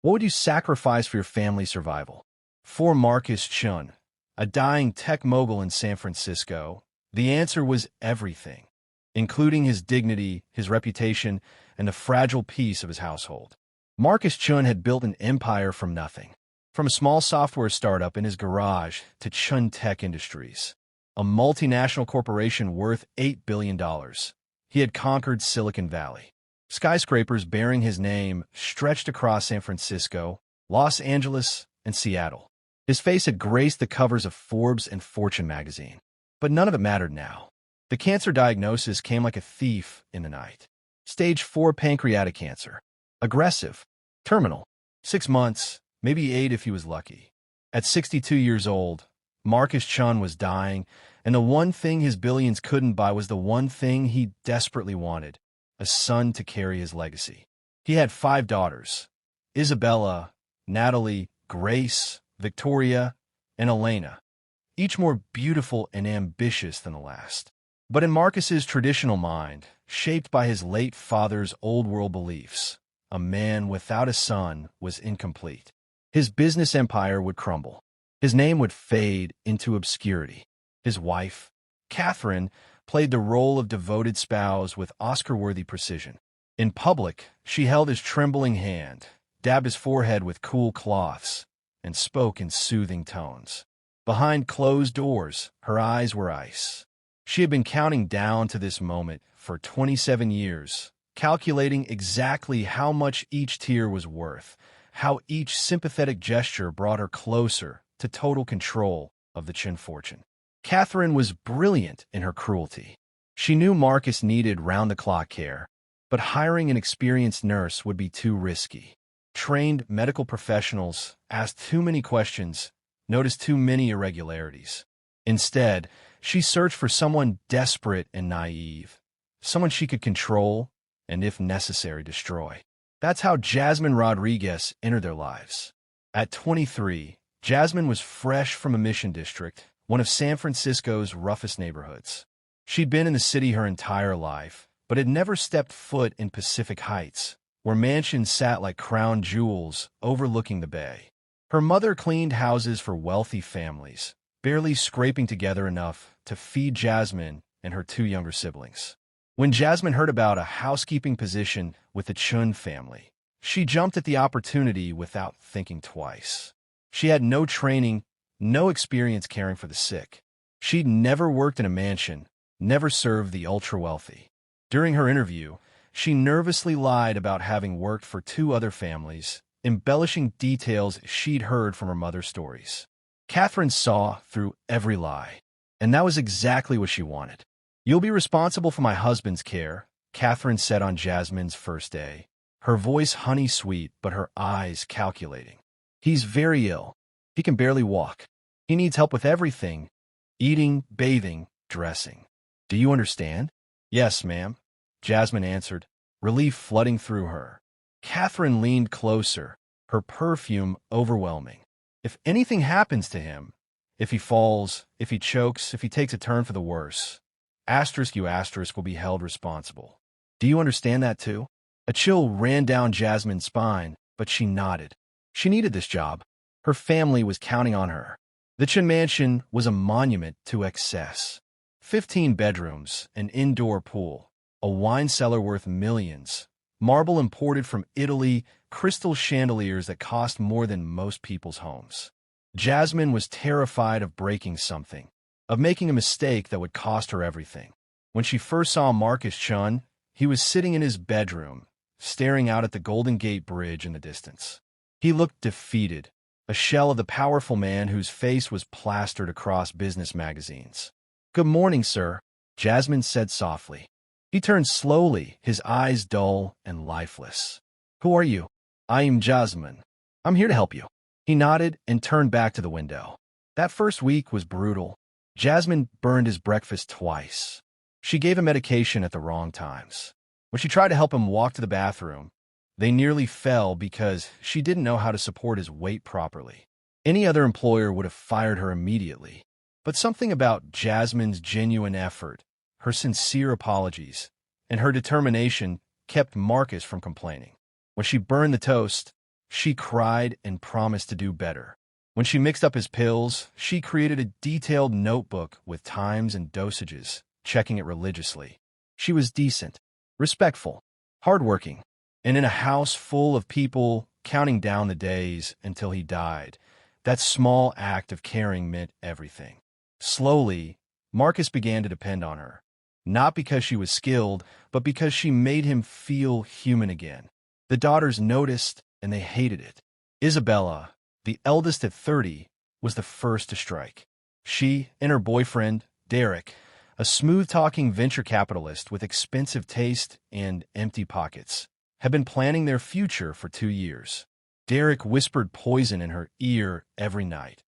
What would you sacrifice for your family's survival? For Marcus Chun, a dying tech mogul in San Francisco, the answer was everything, including his dignity, his reputation, and the fragile peace of his household. Marcus Chun had built an empire from nothing, from a small software startup in his garage to Chun Tech Industries, a multinational corporation worth $8 billion. He had conquered Silicon Valley. Skyscrapers bearing his name stretched across San Francisco, Los Angeles, and Seattle. His face had graced the covers of Forbes and Fortune magazine. But none of it mattered now. The cancer diagnosis came like a thief in the night. Stage 4 pancreatic cancer. Aggressive. Terminal. 6 months, maybe 8 if he was lucky. At 62 years old, Marcus Chun was dying, and the one thing his billions couldn't buy was the one thing he desperately wanted: a son to carry his legacy. He had 5 daughters: Isabella, Natalie, Grace, Victoria, and Elena, each more beautiful and ambitious than the last. But in Marcus's traditional mind, shaped by his late father's old-world beliefs, a man without a son was incomplete. His business empire would crumble. His name would fade into obscurity. His wife, Catherine, played the role of devoted spouse with Oscar-worthy precision. In public, she held his trembling hand, dabbed his forehead with cool cloths, and spoke in soothing tones. Behind closed doors, her eyes were ice. She had been counting down to this moment for 27 years, calculating exactly how much each tear was worth, how each sympathetic gesture brought her closer to total control of the Chin fortune. Catherine was brilliant in her cruelty. She knew Marcus needed round-the-clock care, but hiring an experienced nurse would be too risky. Trained medical professionals asked too many questions, noticed too many irregularities. Instead, she searched for someone desperate and naive, someone she could control and, if necessary, destroy. That's how Jasmine Rodriguez entered their lives. At 23, Jasmine was fresh from a Mission District, one of San Francisco's roughest neighborhoods. She'd been in the city her entire life, but had never stepped foot in Pacific Heights, where mansions sat like crown jewels overlooking the bay. Her mother cleaned houses for wealthy families, barely scraping together enough to feed Jasmine and her 2 younger siblings. When Jasmine heard about a housekeeping position with the Chun family, she jumped at the opportunity without thinking twice. She had no training, no experience caring for the sick. She'd never worked in a mansion, never served the ultra-wealthy. During her interview, she nervously lied about having worked for 2 other families, embellishing details she'd heard from her mother's stories. Catherine saw through every lie, and that was exactly what she wanted. "You'll be responsible for my husband's care," Catherine said on Jasmine's first day, her voice honey-sweet but her eyes calculating. "He's very ill. He can barely walk. He needs help with everything: eating, bathing, dressing. Do you understand?" "Yes, ma'am," Jasmine answered, relief flooding through her. Catherine leaned closer, her perfume overwhelming. "If anything happens to him, if he falls, if he chokes, if he takes a turn for the worse, *U* will be held responsible. Do you understand that too?" A chill ran down Jasmine's spine, but she nodded. She needed this job. Her family was counting on her. The Chin Mansion was a monument to excess. 15 bedrooms, an indoor pool, a wine cellar worth millions, marble imported from Italy, crystal chandeliers that cost more than most people's homes. Jasmine was terrified of breaking something, of making a mistake that would cost her everything. When she first saw Marcus Chun, he was sitting in his bedroom, staring out at the Golden Gate Bridge in the distance. He looked defeated, a shell of the powerful man whose face was plastered across business magazines. "Good morning, sir," Jasmine said softly. He turned slowly, his eyes dull and lifeless. "Who are you?" "I am Jasmine. I'm here to help you." He nodded and turned back to the window. That first week was brutal. Jasmine burned his breakfast twice. She gave him medication at the wrong times. When she tried to help him walk to the bathroom, they nearly fell because she didn't know how to support his weight properly. Any other employer would have fired her immediately. But something about Jasmine's genuine effort, her sincere apologies, and her determination kept Marcus from complaining. When she burned the toast, She cried and promised to do better. When she mixed up his pills, she created a detailed notebook with times and dosages, checking it religiously. She was decent, respectful, hardworking, and in a house full of people counting down the days until he died, that small act of caring meant everything. Slowly, Marcus began to depend on her, not because she was skilled, but because she made him feel human again. The daughters noticed, and they hated it. Isabella, the eldest at 30, was the first to strike. She and her boyfriend, Derek, a smooth-talking venture capitalist with expensive taste and empty pockets, had been planning their future for 2 years. Derek whispered poison in her ear every night.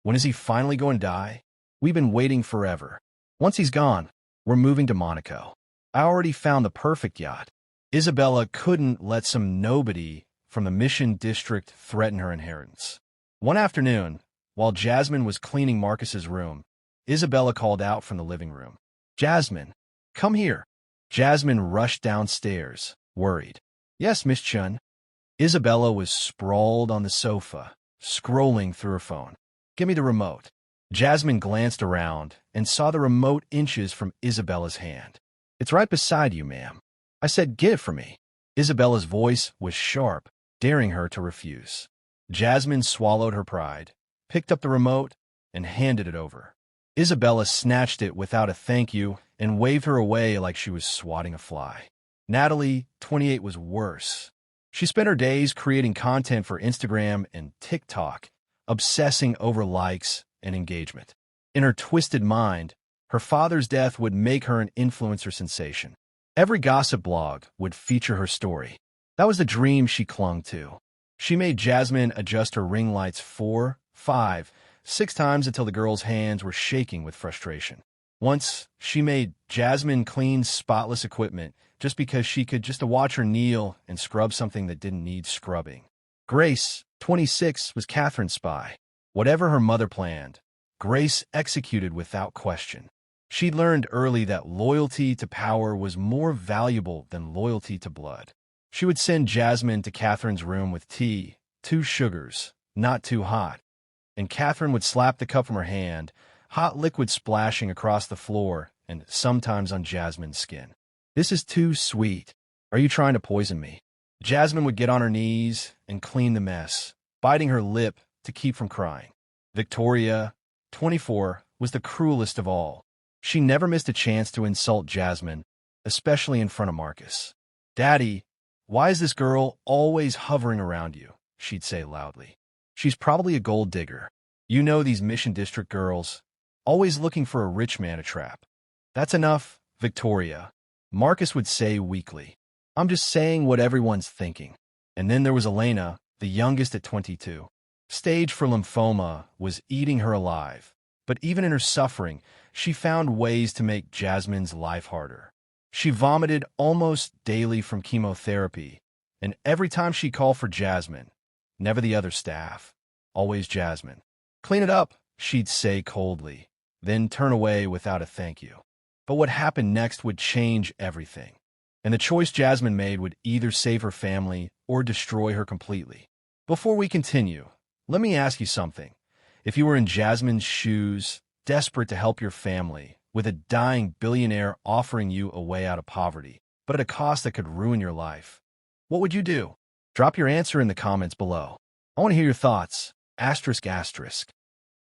"When is he finally going to die? We've been waiting forever. Once he's gone, we're moving to Monaco. I already found the perfect yacht." Isabella couldn't let some nobody from the Mission District threaten her inheritance. One afternoon, while Jasmine was cleaning Marcus's room, Isabella called out from the living room, "Jasmine, come here." Jasmine rushed downstairs, worried. "Yes, Miss Chun." Isabella was sprawled on the sofa, scrolling through her phone. "Give me the remote." Jasmine glanced around and saw the remote inches from Isabella's hand. "It's right beside you, ma'am. I said get it for me." Isabella's voice was sharp, daring her to refuse. Jasmine swallowed her pride, picked up the remote, and handed it over. Isabella snatched it without a thank you and waved her away like she was swatting a fly. Natalie, 28, was worse. She spent her days creating content for Instagram and TikTok, obsessing over likes and engagement. In her twisted mind, her father's death would make her an influencer sensation. Every gossip blog would feature her story. That was the dream she clung to. She made Jasmine adjust her ring lights 4, 5, 6 times until the girl's hands were shaking with frustration. Once, she made Jasmine clean spotless equipment just because she could just watch her kneel and scrub something that didn't need scrubbing. Grace, 26, was Catherine's spy. Whatever her mother planned, Grace executed without question. She'd learned early that loyalty to power was more valuable than loyalty to blood. She would send Jasmine to Catherine's room with tea, 2 sugars, not too hot. And Catherine would slap the cup from her hand, hot liquid splashing across the floor and sometimes on Jasmine's skin. "This is too sweet. Are you trying to poison me?" Jasmine would get on her knees and clean the mess, biting her lip to keep from crying. Victoria, 24, was the cruelest of all. She never missed a chance to insult Jasmine, especially in front of Marcus. "Daddy, why is this girl always hovering around you?" she'd say loudly. "She's probably a gold digger. You know these Mission District girls, always looking for a rich man to trap." "That's enough, Victoria," Marcus would say weakly. "I'm just saying what everyone's thinking." And then there was Elena, the youngest at 22. Stage 4 lymphoma was eating her alive, but even in her suffering, she found ways to make Jasmine's life harder. She vomited almost daily from chemotherapy, and every time she called for Jasmine, never the other staff, always Jasmine. "Clean it up," she'd say coldly, then turn away without a thank you. But what happened next would change everything, and the choice Jasmine made would either save her family or destroy her completely. Before we continue, let me ask you something. If you were in Jasmine's shoes, desperate to help your family, with a dying billionaire offering you a way out of poverty, but at a cost that could ruin your life, what would you do? Drop your answer in the comments below. I want to hear your thoughts. Asterisk, asterisk.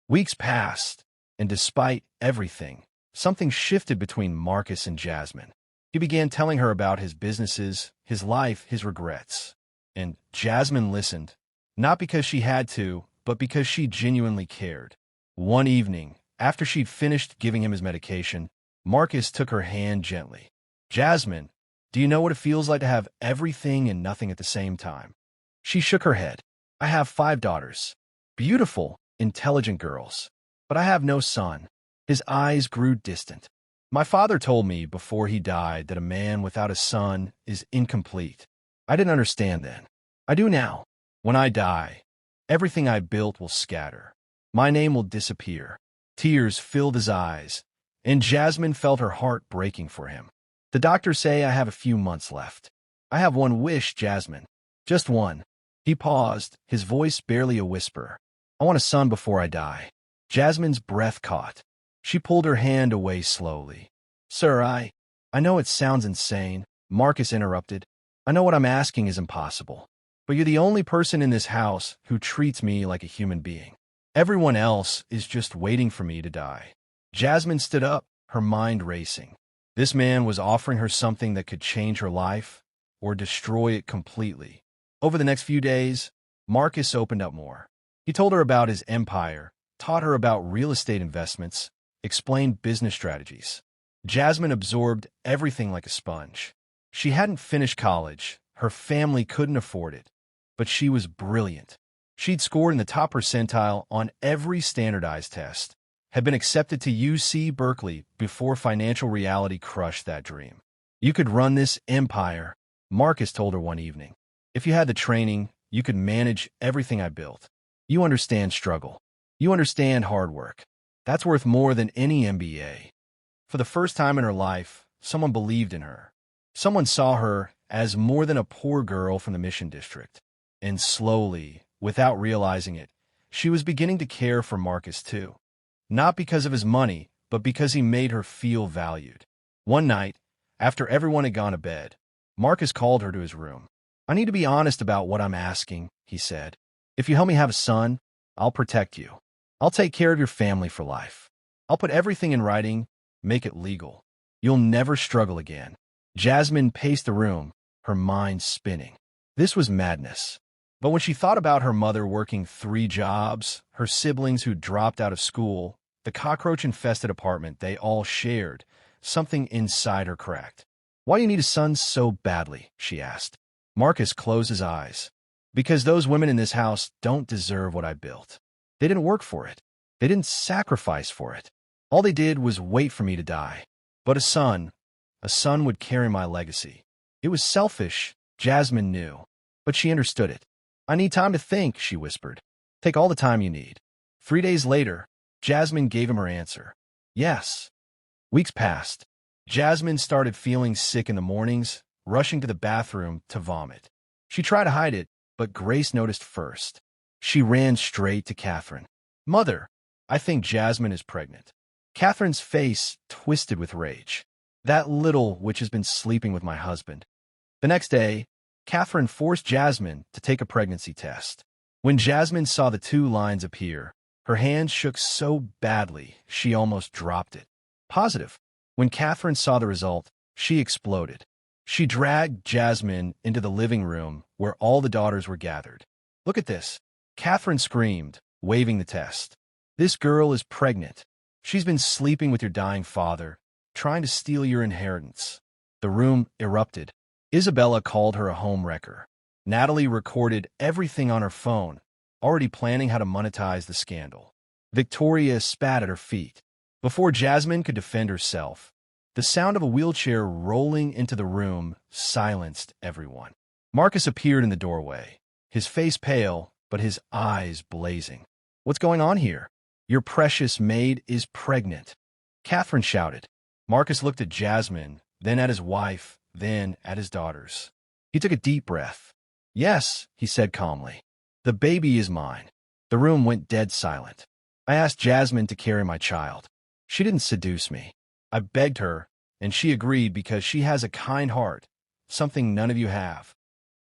Weeks passed, and despite everything, something shifted between Marcus and Jasmine. He began telling her about his businesses, his life, his regrets. And Jasmine listened, not because she had to, but because she genuinely cared. One evening, after she'd finished giving him his medication, Marcus took her hand gently. "Jasmine, do you know what it feels like to have everything and nothing at the same time?" She shook her head. "I have 5 daughters. Beautiful, intelligent girls. But I have no son." His eyes grew distant. "My father told me before he died that a man without a son is incomplete. I didn't understand then. I do now. When I die, everything I built will scatter. My name will disappear." Tears filled his eyes, and Jasmine felt her heart breaking for him. "The doctors say I have a few months left. I have one wish, Jasmine. Just one." He paused, his voice barely a whisper. I want a son before I die. Jasmine's breath caught. She pulled her hand away slowly. Sir, I know it sounds insane, Marcus interrupted. I know what I'm asking is impossible. But you're the only person in this house who treats me like a human being. Everyone else is just waiting for me to die. Jasmine stood up, her mind racing. This man was offering her something that could change her life or destroy it completely. Over the next few days, Marcus opened up more. He told her about his empire, taught her about real estate investments, explained business strategies. Jasmine absorbed everything like a sponge. She hadn't finished college, her family couldn't afford it, but she was brilliant. She'd scored in the top percentile on every standardized test, had been accepted to UC Berkeley before financial reality crushed that dream. You could run this empire, Marcus told her one evening. If you had the training, you could manage everything I built. You understand struggle. You understand hard work. That's worth more than any MBA. For the first time in her life, someone believed in her. Someone saw her as more than a poor girl from the Mission District. And slowly, without realizing it, she was beginning to care for Marcus too. Not because of his money, but because he made her feel valued. One night, after everyone had gone to bed, Marcus called her to his room. I need to be honest about what I'm asking, he said. If you help me have a son, I'll protect you. I'll take care of your family for life. I'll put everything in writing, make it legal. You'll never struggle again. Jasmine paced the room, her mind spinning. This was madness. But when she thought about her mother working 3 jobs, her siblings who dropped out of school, the cockroach-infested apartment they all shared, something inside her cracked. Why do you need a son so badly? She asked. Marcus closed his eyes. Because those women in this house don't deserve what I built. They didn't work for it. They didn't sacrifice for it. All they did was wait for me to die. But a son would carry my legacy. It was selfish, Jasmine knew, but she understood it. I need time to think, she whispered. Take all the time you need. 3 days later, Jasmine gave him her answer. Yes. Weeks passed. Jasmine started feeling sick in the mornings, rushing to the bathroom to vomit. She tried to hide it, but Grace noticed first. She ran straight to Catherine. Mother, I think Jasmine is pregnant. Catherine's face twisted with rage. That little witch has been sleeping with my husband. The next day, Catherine forced Jasmine to take a pregnancy test. When Jasmine saw the 2 lines appear, her hands shook so badly she almost dropped it. Positive. When Catherine saw the result, she exploded. She dragged Jasmine into the living room where all the daughters were gathered. Look at this. Catherine screamed, waving the test. This girl is pregnant. She's been sleeping with your dying father, trying to steal your inheritance. The room erupted. Isabella called her a homewrecker. Natalie recorded everything on her phone, already planning how to monetize the scandal. Victoria spat at her feet. Before Jasmine could defend herself, the sound of a wheelchair rolling into the room silenced everyone. Marcus appeared in the doorway, his face pale, but his eyes blazing. What's going on here? Your precious maid is pregnant. Catherine shouted. Marcus looked at Jasmine, then at his wife, then at his daughters. He took a deep breath. Yes, he said calmly. The baby is mine. The room went dead silent. I asked Jasmine to carry my child. She didn't seduce me. I begged her, and she agreed because she has a kind heart, something none of you have.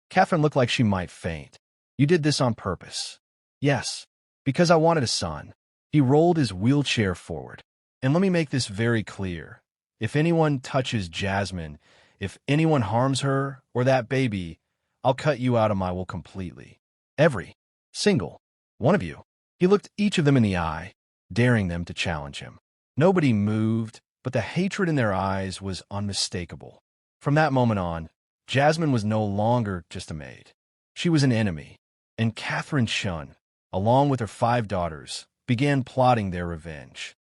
Catherine looked like she might faint. You did this on purpose. Yes, because I wanted a son. He rolled his wheelchair forward. And let me make this very clear. If anyone touches Jasmine, if anyone harms her or that baby, I'll cut you out of my will completely. Every single one of you. He looked each of them in the eye, daring them to challenge him. Nobody moved, but the hatred in their eyes was unmistakable. From that moment on, Jasmine was no longer just a maid. She was an enemy, and Catherine Shun, along with her 5 daughters, began plotting their revenge.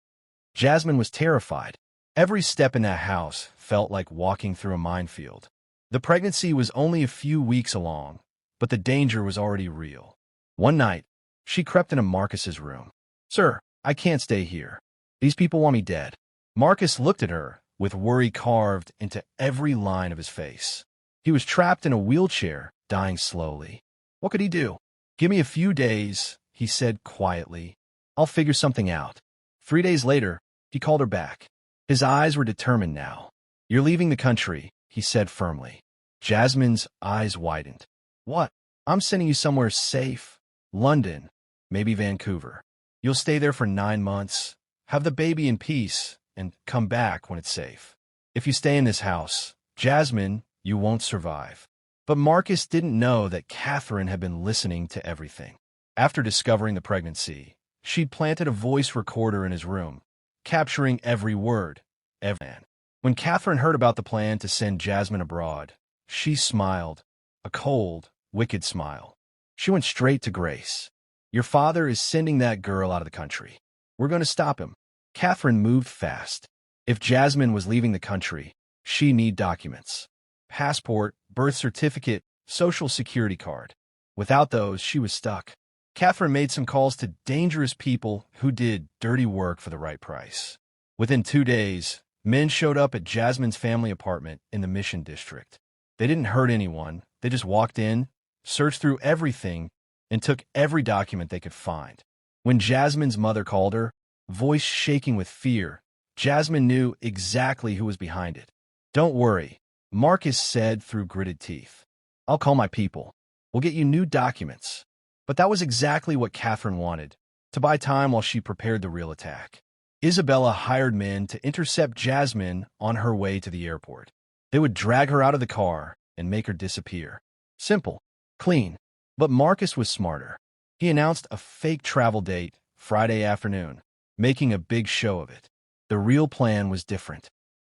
Jasmine was terrified. Every step in that house felt like walking through a minefield. The pregnancy was only a few weeks along, but the danger was already real. One night, she crept into Marcus's room. Sir, I can't stay here. These people want me dead. Marcus looked at her, with worry carved into every line of his face. He was trapped in a wheelchair, dying slowly. What could he do? Give me a few days, he said quietly. I'll figure something out. 3 days later, he called her back. His eyes were determined now. You're leaving the country, he said firmly. Jasmine's eyes widened. What? I'm sending you somewhere safe. London, maybe Vancouver. You'll stay there for 9 months, have the baby in peace, and come back when it's safe. If you stay in this house, Jasmine, you won't survive. But Marcus didn't know that Catherine had been listening to everything. After discovering the pregnancy, she'd planted a voice recorder in his room, capturing every word, every man. When Catherine heard about the plan to send Jasmine abroad, she smiled, a cold, wicked smile. She went straight to Grace. Your father is sending that girl out of the country. We're going to stop him. Catherine moved fast. If Jasmine was leaving the country, she need documents. Passport, birth certificate, social security card. Without those, she was stuck. Catherine made some calls to dangerous people who did dirty work for the right price. Within 2 days, men showed up at Jasmine's family apartment in the Mission District. They didn't hurt anyone. They just walked in, searched through everything, and took every document they could find. When Jasmine's mother called her, voice shaking with fear, Jasmine knew exactly who was behind it. Don't worry, Marcus said through gritted teeth. I'll call my people. We'll get you new documents. But that was exactly what Catherine wanted, to buy time while she prepared the real attack. Isabella hired men to intercept Jasmine on her way to the airport. They would drag her out of the car and make her disappear. Simple, clean. But Marcus was smarter. He announced a fake travel date, Friday afternoon, making a big show of it. The real plan was different.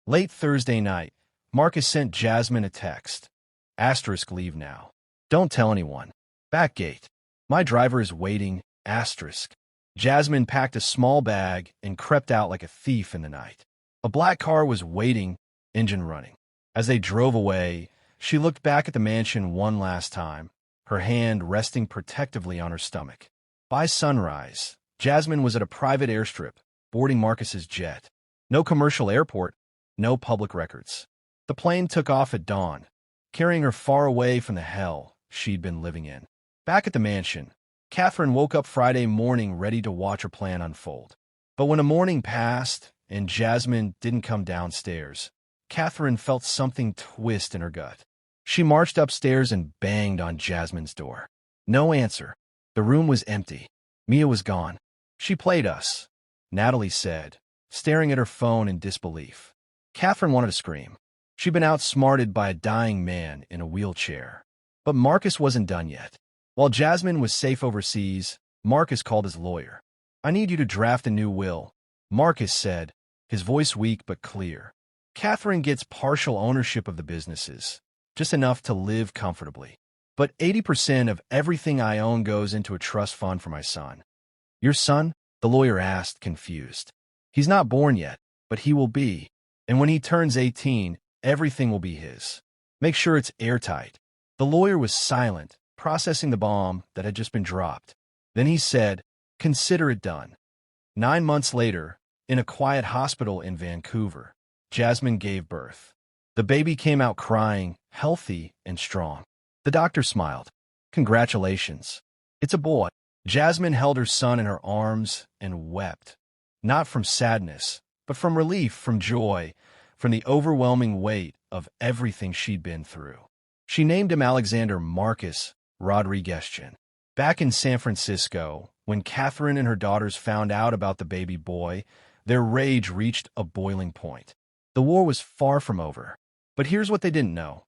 Late Thursday night, Marcus sent Jasmine a text. Asterisk leave now. Don't tell anyone. Back gate. My driver is waiting. Asterisk. Jasmine packed a small bag and crept out like a thief in the night. A black car was waiting, engine running. As they drove away, she looked back at the mansion one last time, her hand resting protectively on her stomach. By sunrise, Jasmine was at a private airstrip, boarding Marcus's jet. No commercial airport, no public records. The plane took off at dawn, carrying her far away from the hell she'd been living in. Back at the mansion, Catherine woke up Friday morning ready to watch her plan unfold. But when a morning passed and Jasmine didn't come downstairs, Catherine felt something twist in her gut. She marched upstairs and banged on Jasmine's door. No answer. The room was empty. Mia was gone. She played us, Natalie said, staring at her phone in disbelief. Catherine wanted to scream. She'd been outsmarted by a dying man in a wheelchair. But Marcus wasn't done yet. While Jasmine was safe overseas, Marcus called his lawyer. I need you to draft a new will, Marcus said, his voice weak but clear. Catherine gets partial ownership of the businesses, just enough to live comfortably. But 80% of everything I own goes into a trust fund for my son. Your son? The lawyer asked, confused. He's not born yet, but he will be. And when he turns 18, everything will be his. Make sure it's airtight. The lawyer was silent, processing the bomb that had just been dropped. Then he said, consider it done. 9 months later, in a quiet hospital in Vancouver, Jasmine gave birth. The baby came out crying, healthy and strong. The doctor smiled. Congratulations. It's a boy. Jasmine held her son in her arms and wept. Not from sadness, but from relief, from joy, from the overwhelming weight of everything she'd been through. She named him Alexander Marcus Rodriguez. Back in San Francisco, when Catherine and her daughters found out about the baby boy, their rage reached a boiling point. The war was far from over. But here's what they didn't know.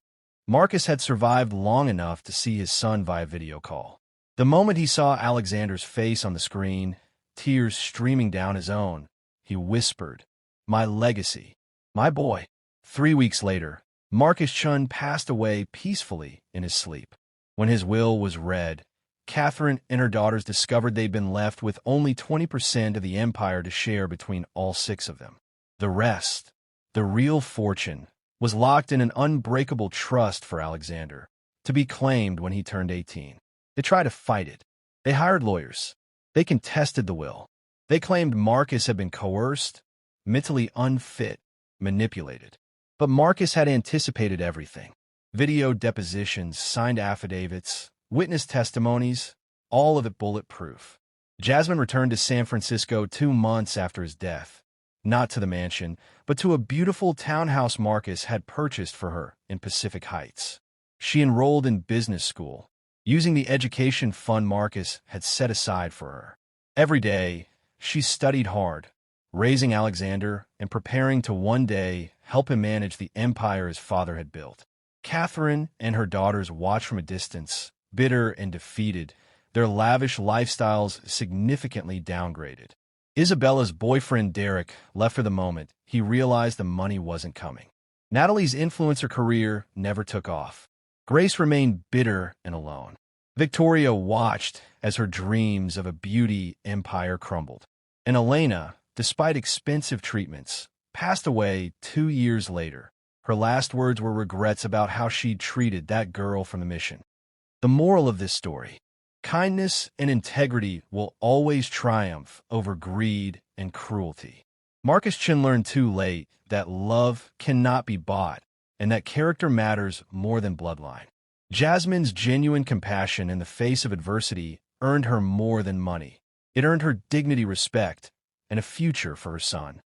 Marcus had survived long enough to see his son via video call. The moment he saw Alexander's face on the screen, tears streaming down his own, he whispered, "My legacy, my boy." 3 weeks later, Marcus Chun passed away peacefully in his sleep. When his will was read, Catherine and her daughters discovered they'd been left with only 20% of the empire to share between all 6 of them. The rest, the real fortune, was locked in an unbreakable trust for Alexander, to be claimed when he turned 18. They tried to fight it. They hired lawyers. They contested the will. They claimed Marcus had been coerced, mentally unfit, manipulated. But Marcus had anticipated everything. Video depositions, signed affidavits, witness testimonies, all of it bulletproof. Jasmine returned to San Francisco 2 months after his death, not to the mansion, but to a beautiful townhouse Marcus had purchased for her in Pacific Heights. She enrolled in business school, using the education fund Marcus had set aside for her. Every day, she studied hard, raising Alexander and preparing to one day help him manage the empire his father had built. Catherine and her daughters watched from a distance, bitter and defeated, their lavish lifestyles significantly downgraded. Isabella's boyfriend Derek left for the moment he realized the money wasn't coming. Natalie's influencer career never took off. Grace remained bitter and alone. Victoria watched as her dreams of a beauty empire crumbled. And Elena, despite expensive treatments, passed away 2 years later. Her last words were regrets about how she'd treated that girl from the mission. The moral of this story: kindness and integrity will always triumph over greed and cruelty. Marcus Chin learned too late that love cannot be bought and that character matters more than bloodline. Jasmine's genuine compassion in the face of adversity earned her more than money. It earned her dignity, respect, and a future for her son.